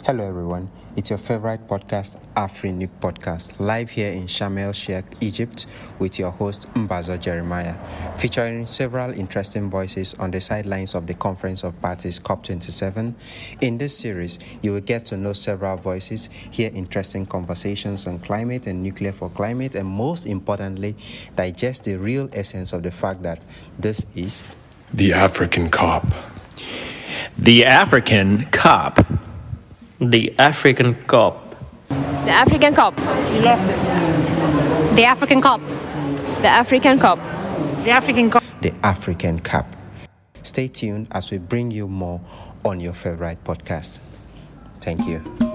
Hello everyone, it's your favorite podcast, AfriNuke podcast, live here in Sharm El-Sheik, Egypt, with your host, Mbazo Jeremiah, featuring several interesting voices on the sidelines of the Conference of Parties COP27. In this series, you will get to know several voices, hear interesting conversations on climate and nuclear for climate, and most importantly, digest the real essence of the fact that this is the African COP. The African COP. The African COP. The African COP. You lost it. The African COP. The African COP. The African COP. the African COP. Stay tuned as we bring you more on your favorite podcast. Thank you.